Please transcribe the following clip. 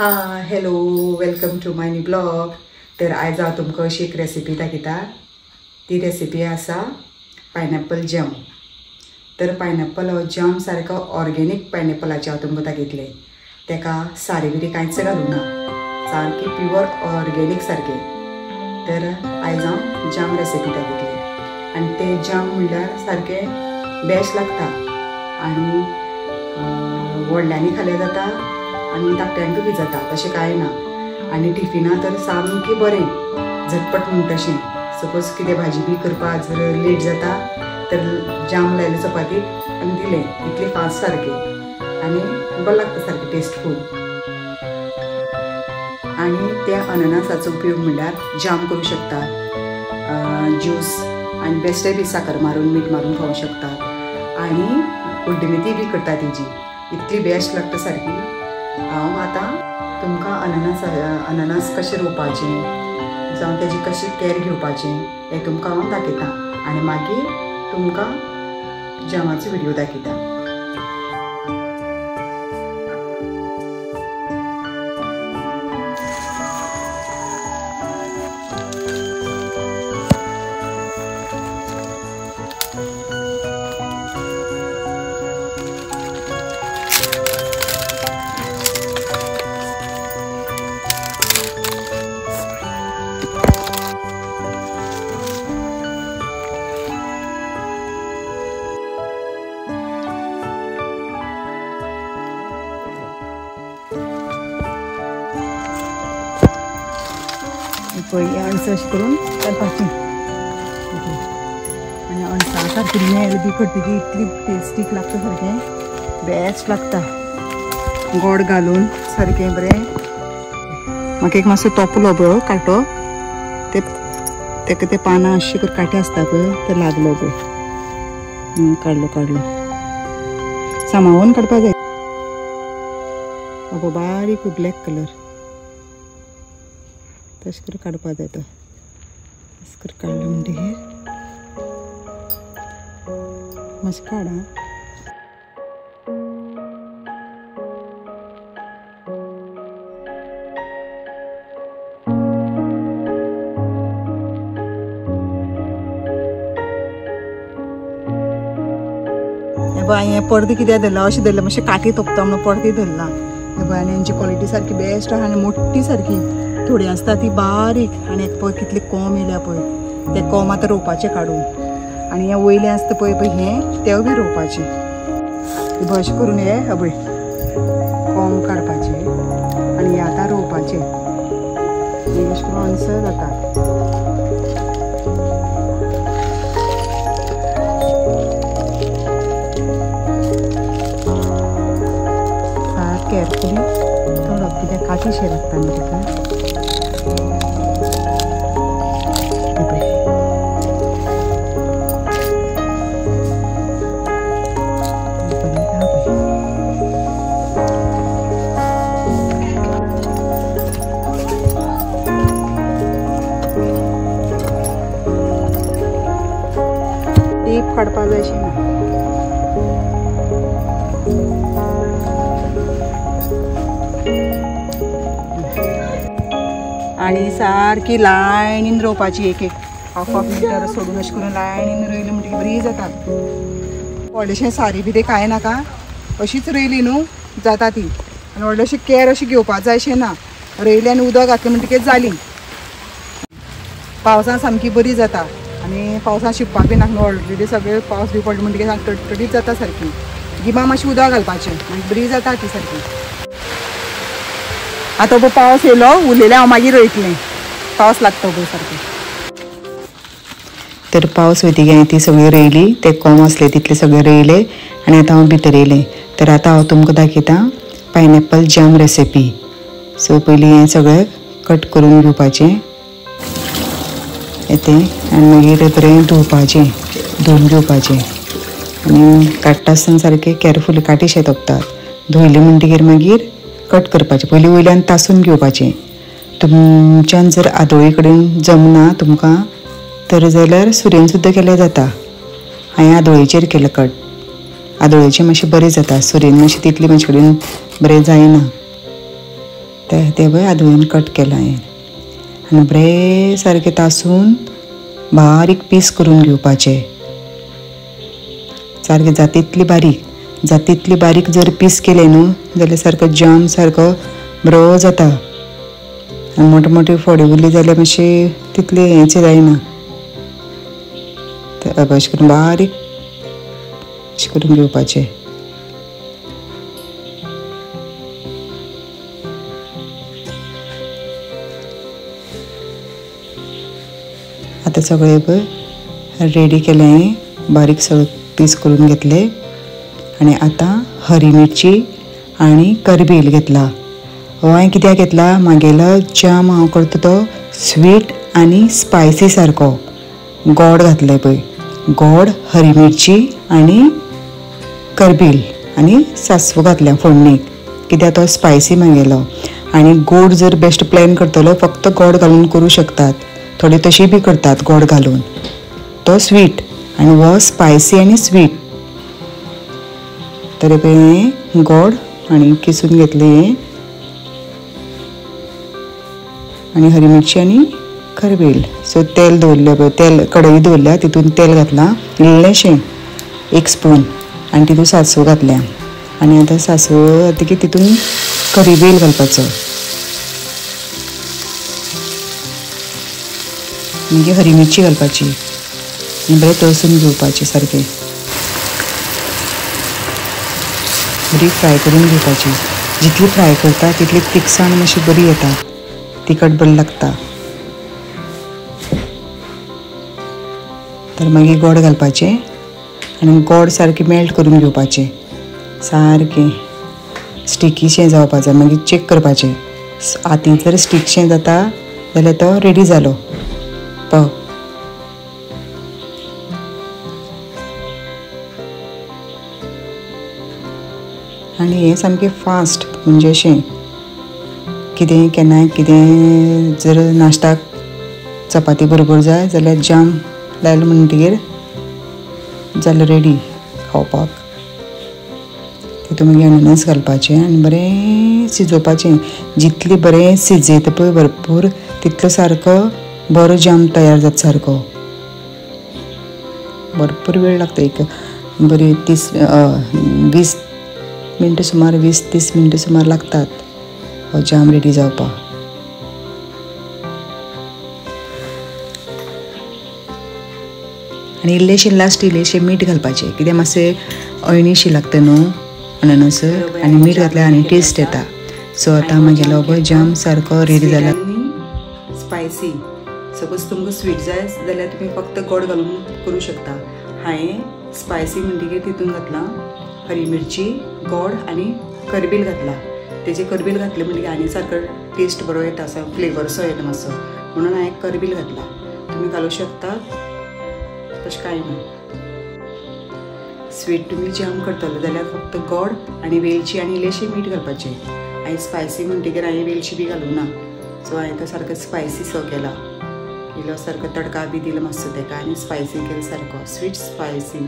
Hi hello welcome to my new blog. तर आज हांव तुमकां अशी एक रेसिपी दाखयता। ती रेसिपी आसा पायनॅपल जॅम। तर पायनॅपल हो जॅम सारको ऑर्गेनीक पायनॅपलाचे हांव तुमकां दाखयतलें। तेका सारें बिरें कांयच घालूना, सारकी प्युअर ऑर्गेनीक सारकें। तर आयज हांव जॅम रेसिपी दाखयतलें आनी ते जॅम म्हणल्यार सारकें बेस्ट लागता आनी व्हडल्यांनी खालें जाता आनी धाकट्यांकूय बी जाता, तशें कांय ना। आनी टिफिना तर सामकें बरें झटपट म्हूण तशें। सपोज कितें भाजी बी करपाक जर लेट जाता तर जाम लायले चपातीक आनी दिलें, इतलें फास्ट सारकें आनी बरें लागता सारकें टेस्टफूल। आनी त्या अननसाचो उपयोग म्हणल्यार जाम करूं शकतात, ज्यूस आनी बेश्टें बी साकर मारून मीठ मारून खावंक शकतात। आनी उड्डमेथी बी करता तेजी, इतली बेस्ट लागता सारकी। हांव आतां तुमकां अननस कशें रोवपाचें जावं तेजी कशी कॅर घेवपाचें हें तुमकां हांव दाखयतां आनी मागीर तुमकां जॅमाचो व्हिडियो दाखयता। पळय अणसां अशें करून घालपाचें आनी अणसां सारकी मेल बी करतकीर इतली टेस्टीक लागता, सारकें बेस्ट लागता गोड घालून सारकें बरें। म्हाका एक मातसो तोपलो पळय कांटो, तेका ते पानां अशें करून कांटे आसता पळय ते लागलो पळय, काडलो सांबाळून काडपा जाय। बाबा बारीक ब्लॅक कलर तशें करून काडपा जाय तो। तशें करून काडलो म्हणटकीर मातशें काड आं। हें पडदे कित्याक धरला अशें धरला, मातशें काटी तोपता म्हणून पडदे धरला। हे पळय आनी हेंची क्वॉलिटी सारकी बेस्ट आहा आनी मोठी सारकी। थोडी आसता ती बारीक आनी एक पळय कितले कोंब येयल्या पळय, ते कोंब आतां रोवपाचे काडून। आनी हें वयलें आसता पळय हें तें बी रोवपाचें। अशें करून हे पळय कोंब काडपाचे आनी हें आतां रोवपाचें। अशें करून अणसां जाता। केअरफुली थोडं कित्याक काटीशें लागता न्ही ताका। टीप काडपा जाय अशी ना। आनी सारकी लायनीन रोवपाची, एक हाफ मिटर सोडून अशें करून लायनीन रोयली म्हणटकीर बरी जाता। व्हडलेशें सारी बी कांय नाका, अशीच रोयली न्हू जाता ती। आनी व्हडलेशें कॅर अशी घेवपाक जाय अशें ना, रोयली आनी उदक घातलें म्हणटकीर जाली। पावसान सामकी बरी जाता आनी पावसान शिंपपाक बी नाका, ऑलरेडी सगळें पावस बी पडलो म्हणटकीर टटटटीत जाता सारकी। गिमा मातशें उदक घालपाचें आनी बरी जाता ती सारकी। आतां पळय पावस येयलो, उरलेलें हांव मागीर रोयतलें, पावस लागता पळय सारकें। तर पावस वयतकीर हांवें ती सगळी रोयली, ते कोंब आसले तितले सगळे रोयले आनी आतां हांव भितर येयलें। तर आतां हांव तुमकां दाखयतां पायनॅपल जॅम रेसिपी। सो पयलीं हें सगळें कट करून घेवपाचें येतें आनी मागीर बरें धुवपाचें, धुवन घेवपाचें आनी काडटा आसतना सारकें केअरफुली काटीशें तोपतात। धुयलें म्हणटकीर मागीर कट करपाचें, पयलीं वयल्यान तासून घेवपाचें। तुमच्यान जर आदोळी कडेन जमना तुमकां तर जाल्यार सुरयेन सुद्दां केल्यार जाता। हांवें आदोळेचेर केलें कट, आदोळेचें मातशें बरें जाता, सुरयेन मातशें तितलें म्हाजे कडेन बरें जायना। ते पळय आदवेन कट केला हांवें आनी बरें सारकें तासून बारीक पीस करून घेवपाचे सारकें जाता तितली बारीक जर पीस केले न्हू जाल्यार सारको जाम सारको बरो जाता आनी मोठे मोठे फोडे उरली जाल्यार मातशें तितले हेंचे जायना अशें करून बारीक अशें करून घेवपाचें आतां सगळें पळय रेडी केलें बारीक सगळें पीस करून घेतले आनी आतां हरी मिरची आनी करबील घेतला हो हांवें कित्याक घेतला म्हागेलो जाम हांव करता तो स्वीट आनी स्पायसी सारको गोड घातले पळय गोड हरी मिरची आनी करबील आनी सासव घातल्या फोडणीक कित्याक तो स्पायसी म्हागेलो आनी गोड जर बेस्ट प्लॅन करतलो फक्त गोड घालून करूं शकतात थोडी तशी बी करतात गोड घालून तो स्वीट आनी हो स्पायसी आनी स्वीट तरी पळय गोड आनी किसून घेतले आनी हरी मिरची आनी करबील सो तेल दवरलें पळय तेल कढई दवरल्या तितून तेल घातलां इल्लेशें 1 स्पून आनी तितून सासव घातल्या आनी आतां सासव घातली की तितून करबील घालपाचो मागीर हरी मिरची घालपाची आनी बरें तळसून घेवपाचें सारकें बरी फ्राय करून घेवपाची जितली फ्राय करता तितली तिखसाण मातशी बरी येता तिखट बरें लागता तर मागीर गोड घालपाचें आनी गोड सारकें मेल्ट करून घेवपाचें सारकें स्टिकीशें जावपाक जाय मागीर चॅक करपाचें हातीन जर स्टिकशें जाता जाल्यार तो रेडी जालो पाव आनी हें सामकें फास्ट म्हणजे अशें कितें केन्नाय कितें जर नाश्ताक चपाती बरोबर जाय जाल्यार जाम लायलो म्हणटकीर जालें रेडी खावपाक तितून मागीर अननस घालपाचें आनी बरें शिजोवपाचें जितलें बरें शिजयता पळय भरपूर तितलो सारको बरो जाम तयार जाता सारको भरपूर वेळ लागता एक बरी 20 मिनटां सुमार 20-30 मिनटां सुमार लागतात हो जाम रेडी जावपाक आनी इल्लेशें मीठ घालपाचें कित्याक मातशें अळणीशी लागता न्हू अननस आनी मीठ घातल्यार आनी टेस्ट येता सो आतां मागेलो हो जाम सारको रेडी जाला स्पायसी सपोज तुमकां स्वीट जाय जाल्यार तुमी फक्त गोड घालून करूं शकता हांवें स्पायसी म्हणटकीर तितून घातलां हरी मिरची गोड आनी करबील घातला तेजे करबील घातले म्हणटकीर आनी सारको टेस्ट बरो येता असो फ्लेवरसो येता मातसो म्हणून हांवें करबील घातला तुमी घालूं शकता तशें कांय ना स्वीट तुमी जाम करतलो जाल्यार फक्त गोड आनी वेलची आनी इल्लेशें मीठ घालपाचें हांवें स्पायसी म्हणटकीर हांवें वेलची बी घालूं ना सो हांवें तो सारको स्पायसी सो केला इल्लो सारको तडका बी दिलो मातसो ताका आनी स्पायसी केलो सारको स्वीट स्पायसी